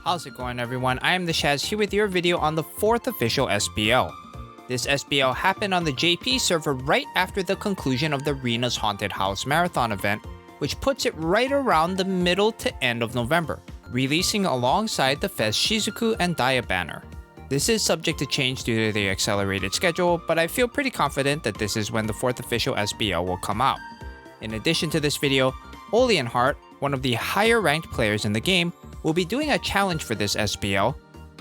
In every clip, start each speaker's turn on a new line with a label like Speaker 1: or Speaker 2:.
Speaker 1: How's it going, everyone? I am the Shaz here with your video on the 4th official SBL. This SBL happened on the JP server right after the conclusion of the Rena's Haunted House Marathon event, which puts it right around the middle to end of November, releasing alongside the Fez Shizuku and Daya banner. This is subject to change due to the accelerated schedule, but I feel pretty confident that this is when the 4th official SBL will come out. In addition to this video, Olienhart, one of the higher ranked players in the game, will be doing a challenge for this SBL,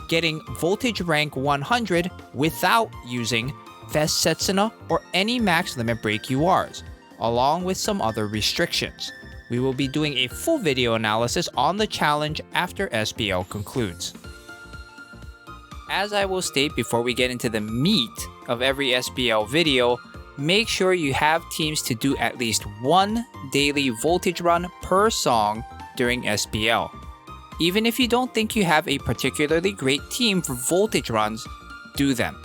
Speaker 1: getting Voltage rank 100 without using Fez Setsuna or any max limit break URs, along with some other restrictions. We will be doing a full video analysis on the challenge after SBL concludes. As I will state before we get into the meat of every SBL video, make sure you have teams to do at least one daily Voltage run per song during SBL. Even if you don't think you have a particularly great team for Voltage runs, do them.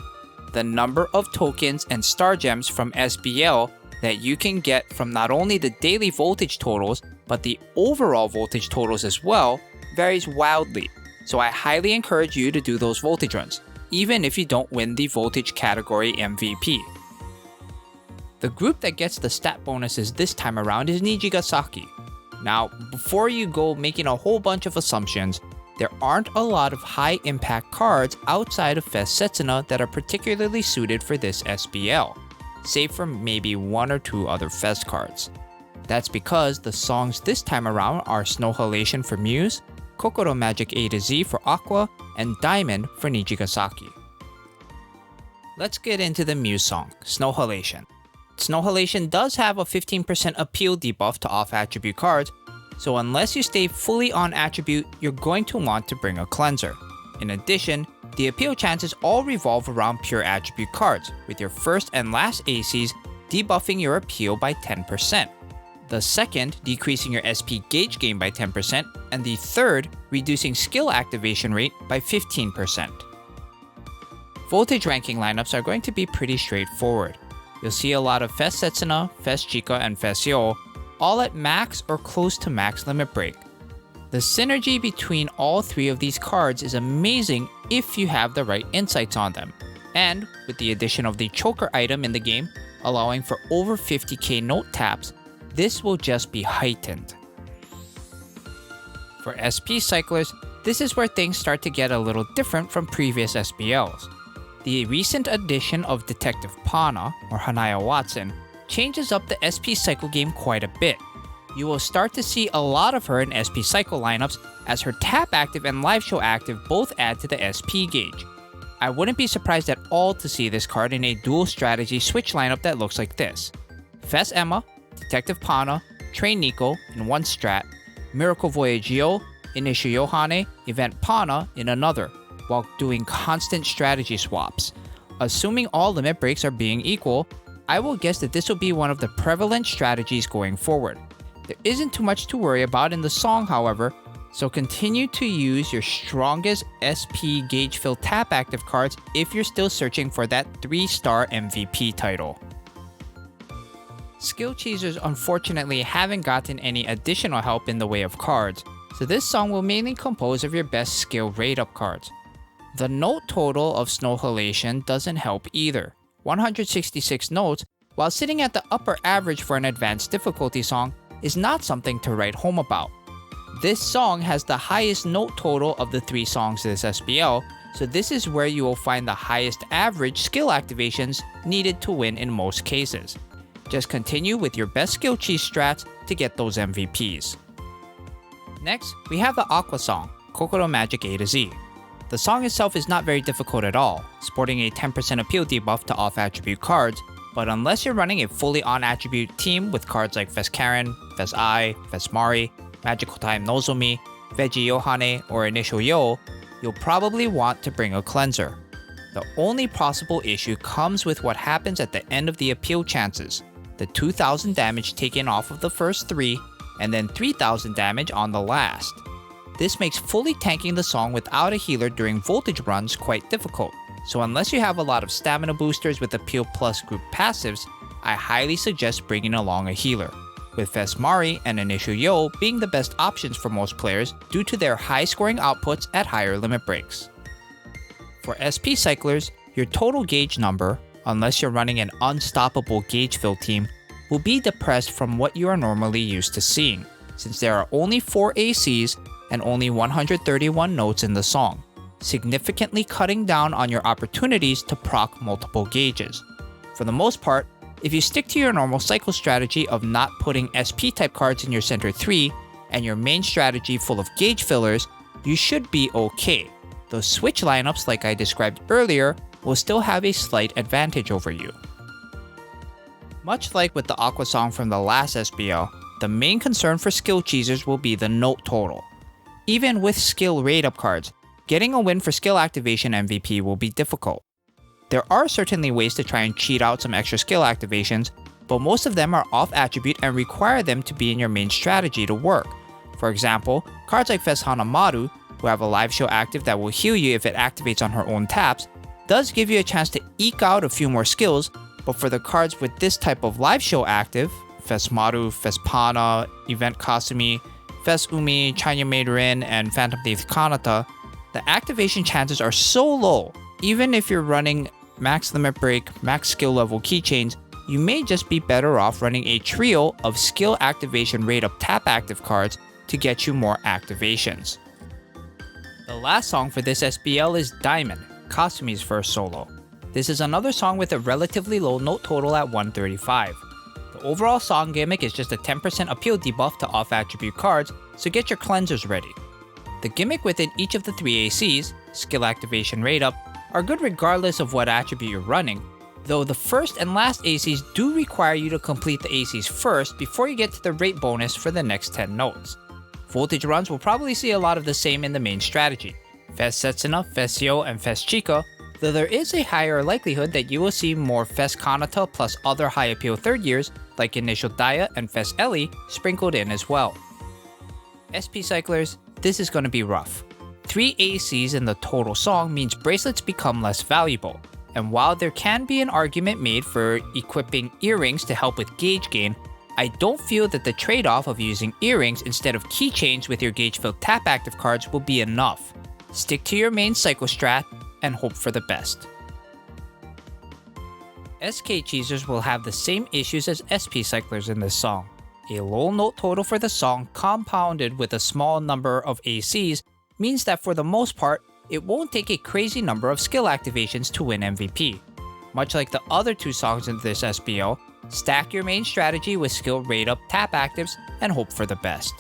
Speaker 1: The number of tokens and star gems from SBL that you can get from not only the daily Voltage totals, but the overall Voltage totals as well, varies wildly. So I highly encourage you to do those Voltage runs, even if you don't win the Voltage category MVP. The group that gets the stat bonuses this time around is Nijigasaki. Now, before you go making a whole bunch of assumptions, there aren't a lot of high impact cards outside of Fez Setsuna that are particularly suited for this SBL, save for maybe one or two other Fez cards. That's because the songs this time around are Snow Halation for Muse, Kokoro Magic A to Z for Aqua, and Diamond for Nijigasaki. Let's get into the Muse song, Snow Halation. Snow Halation does have a 15% appeal debuff to off-attribute cards, so unless you stay fully on attribute, you're going to want to bring a cleanser. In addition, the appeal chances all revolve around pure attribute cards, with your first and last ACs debuffing your appeal by 10%. The second decreasing your SP gauge gain by 10%, and the third reducing skill activation rate by 15%. Voltage ranking lineups are going to be pretty straightforward. You'll see a lot of Fez Setsuna, Fez Chica, and Fez Yo, all at max or close to max limit break. The synergy between all three of these cards is amazing if you have the right insights on them, and with the addition of the choker item in the game, allowing for over 50k note taps, this will just be heightened. For SP cyclers, this is where things start to get a little different from previous SBLs. The recent addition of Detective Pana, or Hanaya Watson, changes up the SP cycle game quite a bit. You will start to see a lot of her in SP cycle lineups as her tap active and live show active both add to the SP gauge. I wouldn't be surprised at all to see this card in a dual strategy switch lineup that looks like this: Fez Emma, Detective Pana, Train Nico in one strat, Miracle Voyage Yo, Initial Yohane, Event Pana in another, while doing constant strategy swaps. Assuming all limit breaks are being equal, I will guess that this will be one of the prevalent strategies going forward. There isn't too much to worry about in the song, however, so continue to use your strongest SP gauge fill tap active cards if you're still searching for that 3-star MVP title. Skill cheesers unfortunately haven't gotten any additional help in the way of cards, so this song will mainly compose of your best skill rate up cards. The note total of Snow Halation doesn't help either. 166 notes, while sitting at the upper average for an advanced difficulty song, is not something to write home about. This song has the highest note total of the 3 songs this SBL, so this is where you will find the highest average skill activations needed to win in most cases. Just continue with your best skill cheese strats to get those MVPs. Next, we have the Aqua song, Kokoro Magic A to Z. The song itself is not very difficult at all, sporting a 10% appeal debuff to off-attribute cards, but unless you're running a fully on-attribute team with cards like Fez Karen, Fez Ai, Fez Mari, Magical Time Nozomi, Veggie Yohane, or Initial Yo, you'll probably want to bring a cleanser. The only possible issue comes with what happens at the end of the appeal chances, the 2000 damage taken off of the first 3, and then 3000 damage on the last. This makes fully tanking the song without a healer during Voltage runs quite difficult, so unless you have a lot of stamina boosters with Appeal Plus group passives, I highly suggest bringing along a healer. with Fes Mari and Initial Yo being the best options for most players due to their high scoring outputs at higher limit breaks. For SP cyclers, your total gauge number, unless you're running an unstoppable gauge fill team, will be depressed from what you are normally used to seeing, since there are only 4 ACs and only 131 notes in the song, significantly cutting down on your opportunities to proc multiple gauges. For the most part, if you stick to your normal cycle strategy of not putting SP type cards in your center 3 and your main strategy full of gauge fillers, you should be okay. Those switch lineups like I described earlier will still have a slight advantage over you. Much like with the Aqua song from the last SBL, the main concern for skill cheesers will be the note total. Even with skill rate up cards, getting a win for skill activation MVP will be difficult. There are certainly ways to try and cheat out some extra skill activations, but most of them are off attribute and require them to be in your main strategy to work. For example, cards like Fes Hanamaru, who have a live show active that will heal you if it activates on her own taps, does give you a chance to eke out a few more skills, but for the cards with this type of live show active, Fes Maru, Fes Pana, Event Kasumi, Fes Umi, Chanya Maid Rin, and Phantom Thief Kanata, the activation chances are so low, even if you're running max limit break, max skill level keychains, you may just be better off running a trio of skill activation rate up tap active cards to get you more activations. The last song for this SBL is Diamond, Kasumi's first solo. This is another song with a relatively low note total at 135. The overall song gimmick is just a 10% appeal debuff to off attribute cards, so get your cleansers ready. The gimmick within each of the 3 ACs, skill activation rate up, are good regardless of what attribute you're running, though the first and last ACs do require you to complete the ACs first before you get to the rate bonus for the next 10 notes. Voltage runs will probably see a lot of the same in the main strategy, Fes Setsuna, Fes Yo, and Fes Chika, though there is a higher likelihood that you will see more Fes Kanata plus other high appeal third years like Initial Daya and Fes Ellie sprinkled in as well. SP cyclers, this is going to be rough. 3 ACs in the total song means bracelets become less valuable, and while there can be an argument made for equipping earrings to help with gauge gain, I don't feel that the trade-off of using earrings instead of keychains with your gauge-filled tap active cards will be enough. Stick to your main cycle strat and hope for the best. SK cheesers will have the same issues as SP cyclers in this song. A low note total for the song compounded with a small number of ACs means that for the most part, it won't take a crazy number of skill activations to win MVP. Much like the other 2 songs in this SBL, stack your main strategy with skill rate up tap actives and hope for the best.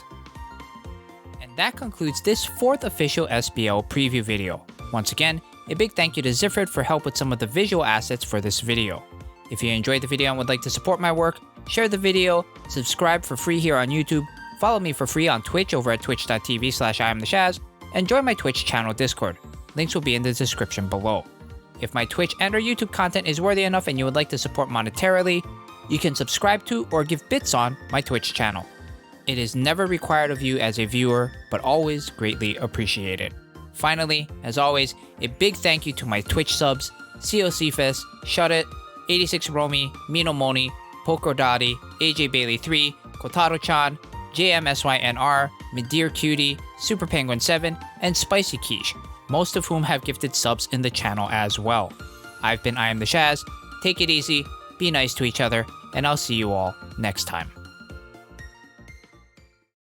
Speaker 1: And that concludes this 4th official SBL preview video. Once again, a big thank you to Xifrid for help with some of the visual assets for this video. If you enjoyed the video and would like to support my work, share the video, subscribe for free here on YouTube, follow me for free on Twitch over at twitch.tv/IamTheShaz, and join my Twitch channel Discord. Links will be in the description below. If my Twitch and or YouTube content is worthy enough and you would like to support monetarily, you can subscribe to or give bits on my Twitch channel. It is never required of you as a viewer, but always greatly appreciated. Finally, as always, a big thank you to my Twitch subs, SIFAS, Shut It, 86 Romy, Mino Moni, Poker Daddy, AJ Bailey 3, Kotaro-chan, JMSYNR, Medir Cutie, Super Penguin 7, and Spicy Quiche, most of whom have gifted subs in the channel as well. I've been I Am The Shaz, take it easy, be nice to each other, and I'll see you all next time.